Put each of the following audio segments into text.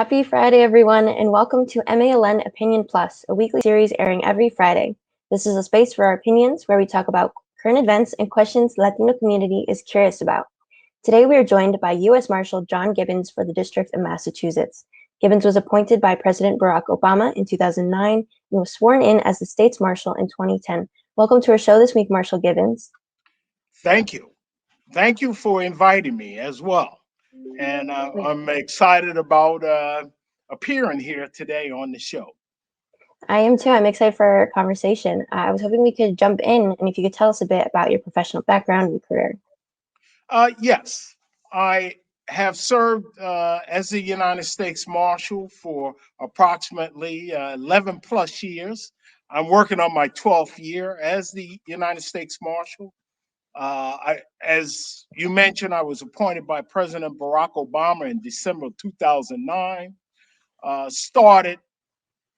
Happy Friday, everyone, and welcome to MALN Opinion Plus, a weekly series airing every Friday. This is a space for our opinions where we talk about current events and questions the Latino community is curious about. Today, we are joined by U.S. Marshal John Gibbons for the District of Massachusetts. Gibbons was appointed by President Barack Obama in 2009 and was sworn in as the state's marshal in 2010. Welcome to our show this week, Marshal Gibbons. Thank you. Thank you for inviting me as well. And I'm excited about appearing here today on the show. I am too. I'm excited for our conversation. I was hoping we could jump in and if you could tell us a bit about your professional background and career. Yes, I have served as the United States Marshal for approximately 11 plus years. I'm working on my 12th year as the United States Marshal. As you mentioned, I was appointed by President Barack Obama in December of 2009. Started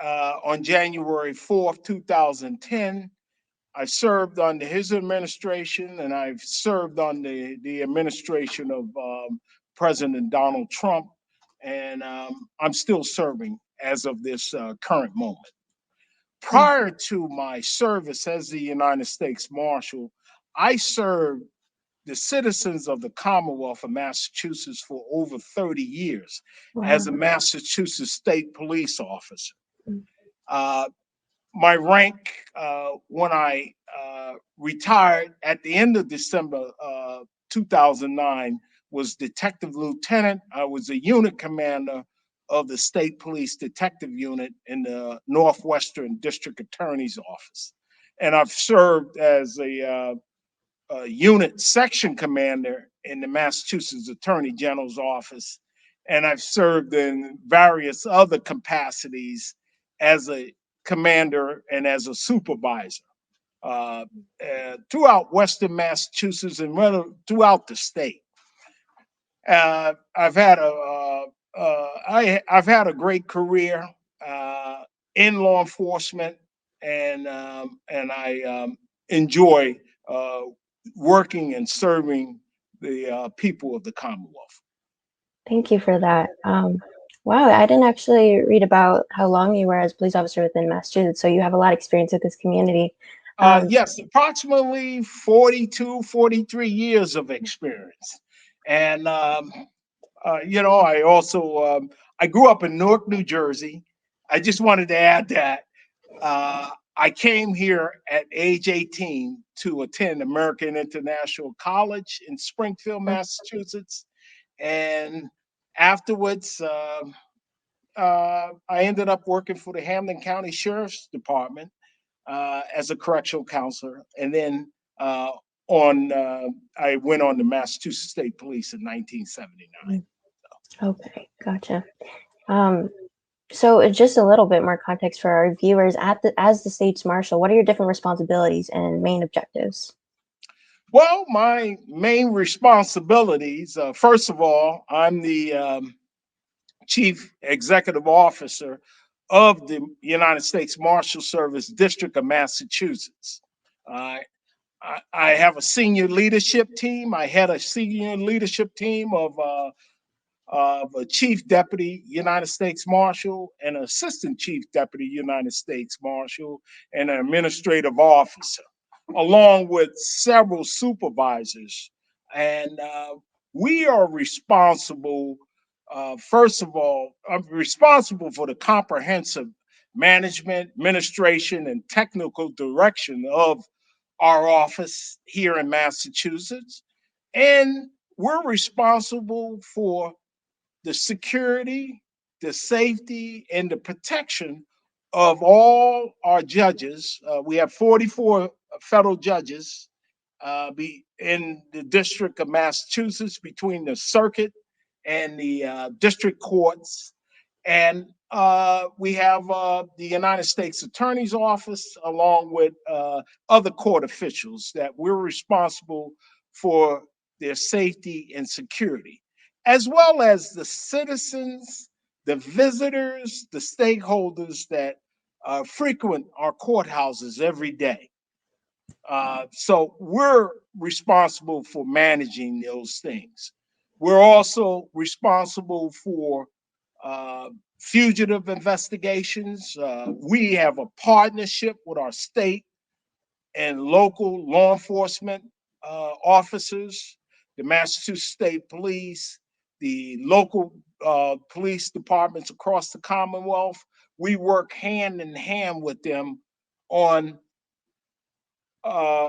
on January 4th, 2010. I served under his administration, and I've served under the administration of President Donald Trump, and I'm still serving as of this current moment. Prior to my service as the United States Marshal, I served the citizens of the Commonwealth of Massachusetts for over 30 years as a Massachusetts State Police officer. My rank when I retired at the end of December 2009 was Detective Lieutenant. I was a unit commander of the State Police Detective Unit in the Northwestern District Attorney's Office. And I've served as a unit section commander in the Massachusetts Attorney General's office. And I've served in various other capacities as a commander and as a supervisor throughout Western Massachusetts and throughout the state. I've had a great career in law enforcement, and I enjoy working and serving the people of the Commonwealth. Thank you for that. Wow, I didn't actually read about how long you were as police officer within Massachusetts, so you have a lot of experience with this community. Yes, approximately 42, 43 years of experience. And, I also, I grew up in Newark, New Jersey. I just wanted to add that I came here at age 18 to attend American International College in Springfield, Massachusetts. And afterwards, I ended up working for the Hampden County Sheriff's Department as a correctional counselor. And then I went on to Massachusetts State Police in 1979. Okay, gotcha. So just a little bit more context for our viewers. As the state's marshal, what are your different responsibilities and main objectives? Well, my main responsibilities, first of all, I'm the Chief Executive Officer of the United States Marshal Service District of Massachusetts. I have a senior leadership team. I had a senior leadership team of a Chief Deputy United States Marshal, an Assistant Chief Deputy United States Marshal, and an administrative officer, along with several supervisors. And we are responsible, first of all, I'm responsible for the comprehensive management, administration, and technical direction of our office here in Massachusetts. And we're responsible for the security, the safety, and the protection of all our judges. We have 44 federal judges in the District of Massachusetts between the circuit and the district courts. And we have the United States Attorney's Office along with other court officials that we're responsible for their safety and security, as well as the citizens, the visitors, the stakeholders that frequent our courthouses every day. So we're responsible for managing those things. We're also responsible for uh, fugitive investigations. We have a partnership with our state and local law enforcement officers, the Massachusetts State Police, the local police departments across the Commonwealth. We work hand in hand with them on uh,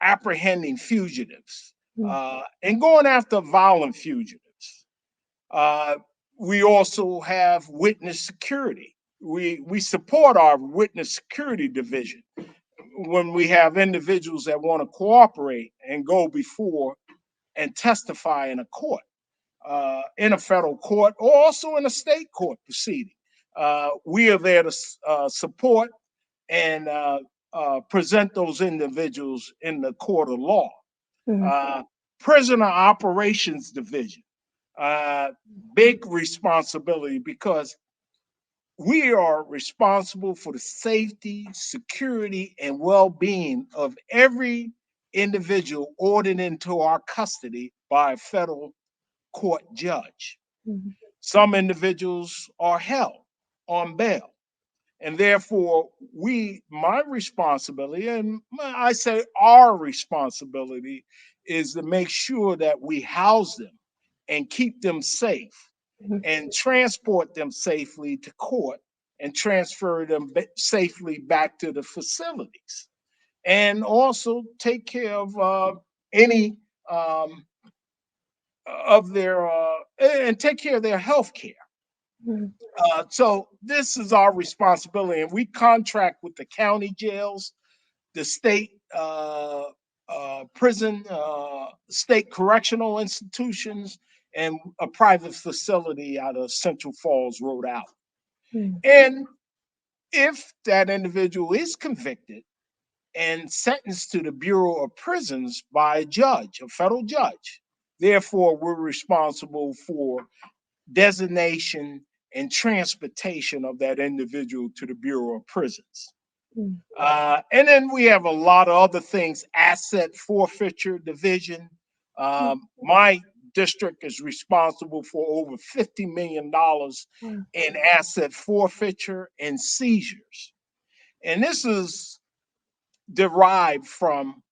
apprehending fugitives Mm, and going after violent fugitives. Uh, we also have witness security. We support our witness security division when we have individuals that want to cooperate and go before and testify in a court, in a federal court, or also in a state court proceeding. We are there to support and present those individuals in the court of law. mhm, Uh, Prisoner Operations Division, uh, big responsibility because we are responsible for the safety, security, and well being of every individual ordered into our custody by a federal court judge. mhm, Some individuals are held on bail. And therefore, my responsibility, and I say our responsibility, is to make sure that we house them and keep them safe mhm, and transport them safely to court and transfer them safely back to the facilities. And also take care of any um, of their, and take care of their health care. mhm, So this is our responsibility, and we contract with the county jails, the state prison, state correctional institutions, and a private facility out of Central Falls, Rhode Island. mhm, And if that individual is convicted and sentenced to the Bureau of Prisons by a judge, a federal judge, therefore we're responsible for designation and transportation of that individual to the Bureau of Prisons. mhm, And then we have a lot of other things, asset forfeiture division. My district is responsible for over $50 million wow, in asset forfeiture and seizures. And this is derived from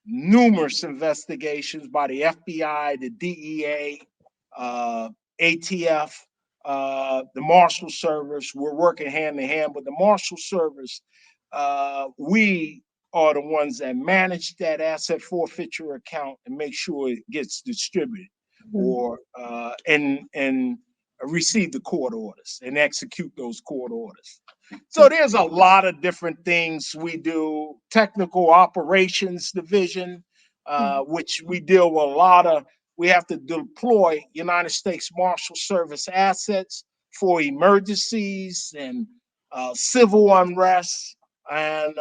numerous investigations by the FBI, the DEA, ATF, the Marshal Service. We're working hand in hand with the Marshal Service. We are the ones that manage that asset forfeiture account and make sure it gets distributed mhm, or and receive the court orders and execute those court orders. So there's a lot of different things we do. Technical operations division, mhm, which we deal with a lot of. We have to deploy United States Marshal Service assets for emergencies and civil unrest. And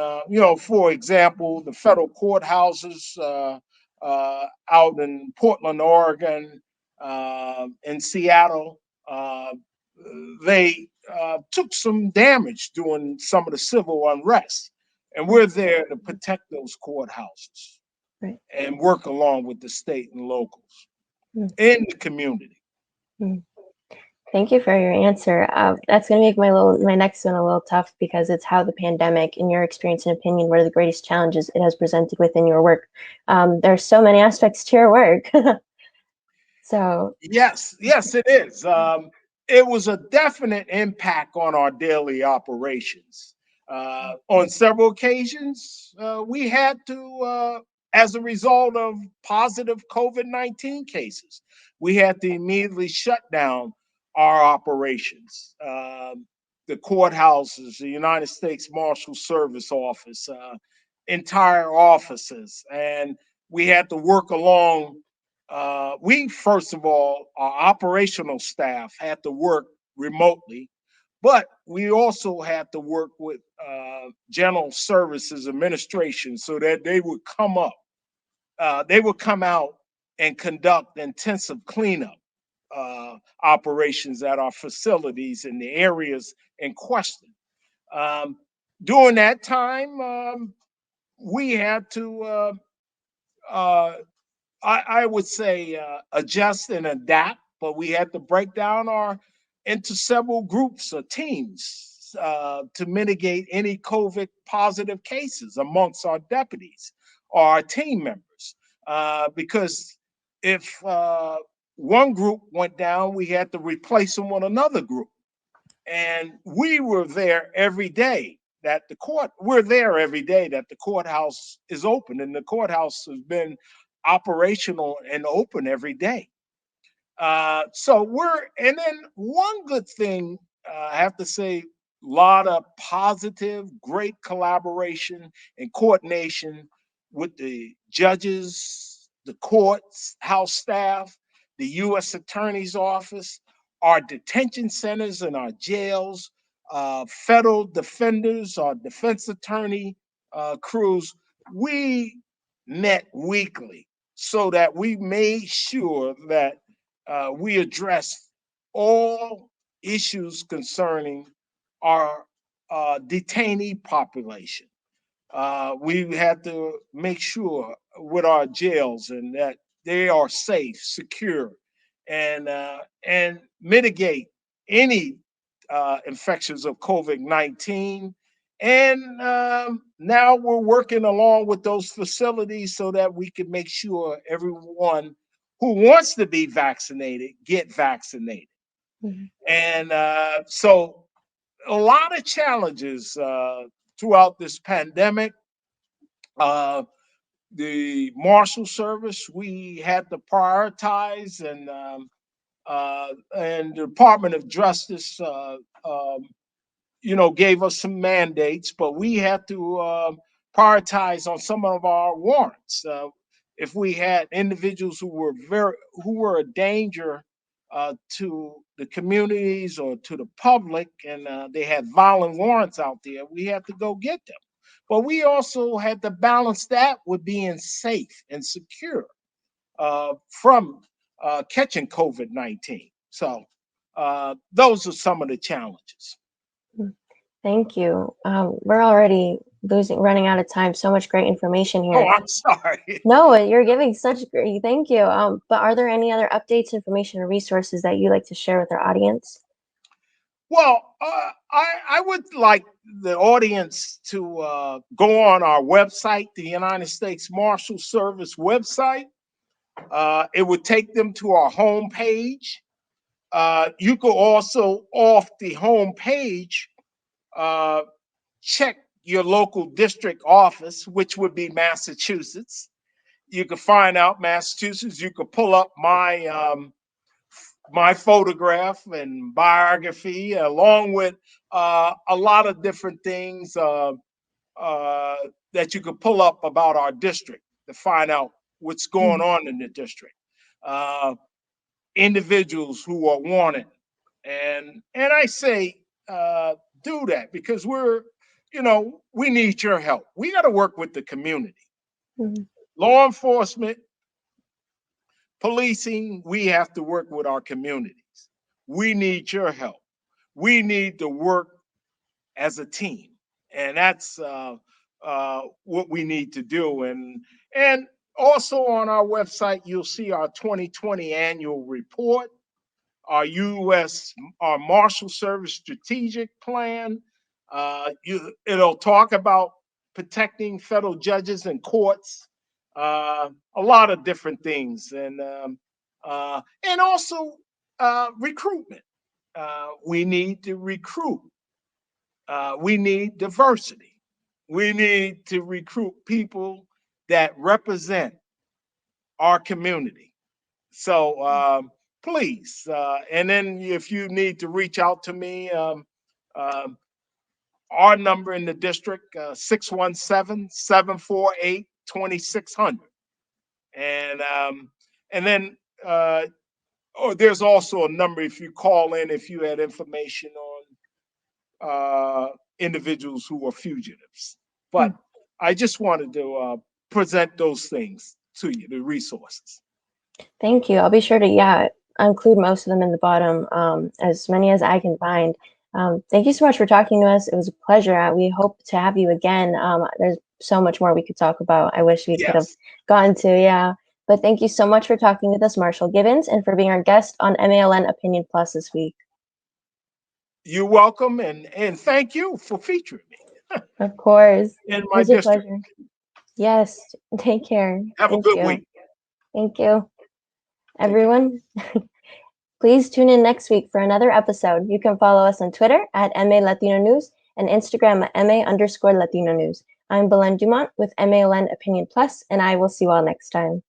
for example, the federal courthouses out in Portland, Oregon, in Seattle, uh, they took some damage during some of the civil unrest. And mhm, we're there to protect those courthouses right, and work along with the state and locals mhm, in the community. mhm. Thank you for your answer. That's going to make my next one a little tough because it's how the pandemic, in your experience and opinion, what are the greatest challenges it has presented within your work? There's so many aspects to your work. So, Yes, it is. It was a definite impact on our daily operations. On several occasions, we had to, as a result of positive COVID-19 cases, we had to immediately shut down our operations. The courthouses, the United States Marshal Service Office, entire offices, and we had to work along we first of all, our operational staff had to work remotely, but we also had to work with general services administration so that they would come out and conduct intensive cleanup operations at our facilities in the areas in question. Um, During that time, we had to uh, I would say adjust and adapt, but we had to break down into several groups or teams to mitigate any COVID positive cases amongst our deputies or our team members. Because if one group went down, we had to replace them with another group. And we were there every day that we're there every day that the courthouse is open, and the courthouse has been operational and open every day. And then one good thing, I have to say, a lot of positive, great collaboration and coordination with the judges, the courts, house staff, the U.S. Attorney's Office, our detention centers and our jails, federal defenders, our defense attorney crews. We met weekly so that we made sure that we addressed all issues concerning our detainee population. We had to make sure with our jails and that they are safe, secure, and mitigate any infections of COVID-19. And now we're working along with those facilities so that we can make sure everyone who wants to be vaccinated get vaccinated. Mhm. And so a lot of challenges throughout this pandemic. Uh, the Marshal Service, we had to prioritize, and the Department of Justice, gave us some mandates, but we had to prioritize on some of our warrants. If we had individuals who were a danger to the communities or to the public, and they had violent warrants out there, we had to go get them. But we also had to balance that with being safe and secure from catching COVID-19. So those are some of the challenges. Thank you. We're already running out of time. So much great information Oh, here. I'm sorry. No, you're giving such great, thank you. But are there any other updates, information, or resources that you'd like to share with our audience? Well, I would like the audience to go on our website, the United States Marshal Service website. It would take them to our homepage. You could also, off the homepage, check your local district office, which would be Massachusetts. You could find out Massachusetts. You could pull up my photograph and biography, along with a lot of different things that you could pull up about our district to find out what's going on in the district. Individuals who are wanted, and I say do that because we need your help. We got to work with the community, Mhm. law enforcement, policing. We have to work with our communities. We need your help. We need to work as a team, and that's what we need to do. And also on our website, you'll see our 2020 annual report, our Marshal Service strategic plan. It'll talk about protecting federal judges and courts, a lot of different things, and also recruitment. We need to recruit. We need diversity. We need to recruit people that represent our community. So please, and then if you need to reach out to me, our number in the district, 617-748-2600. And then there's also a number if you call in if you had information on individuals who are fugitives. But I just wanted to present those things to you, the resources. Thank you. I'll be sure to, include most of them in the bottom, as many as I can find. Thank you so much for talking to us. It was a pleasure. We hope to have you again. There's so much more we could talk about. I wish we could have gotten to, But thank you so much for talking with us, Marshal Gibbons, and for being our guest on MALN Opinion Plus this week. You're welcome, and thank you for featuring me Of course. in It my was a district. pleasure. Yes. Take care. Have a Thank good you. week. Thank you. Take care. Everyone, please tune in next week for another episode. You can follow us on Twitter at MA Latino News and Instagram at MA_Latino News. I'm Belen Dumont with MALN Opinion Plus, and I will see you all next time.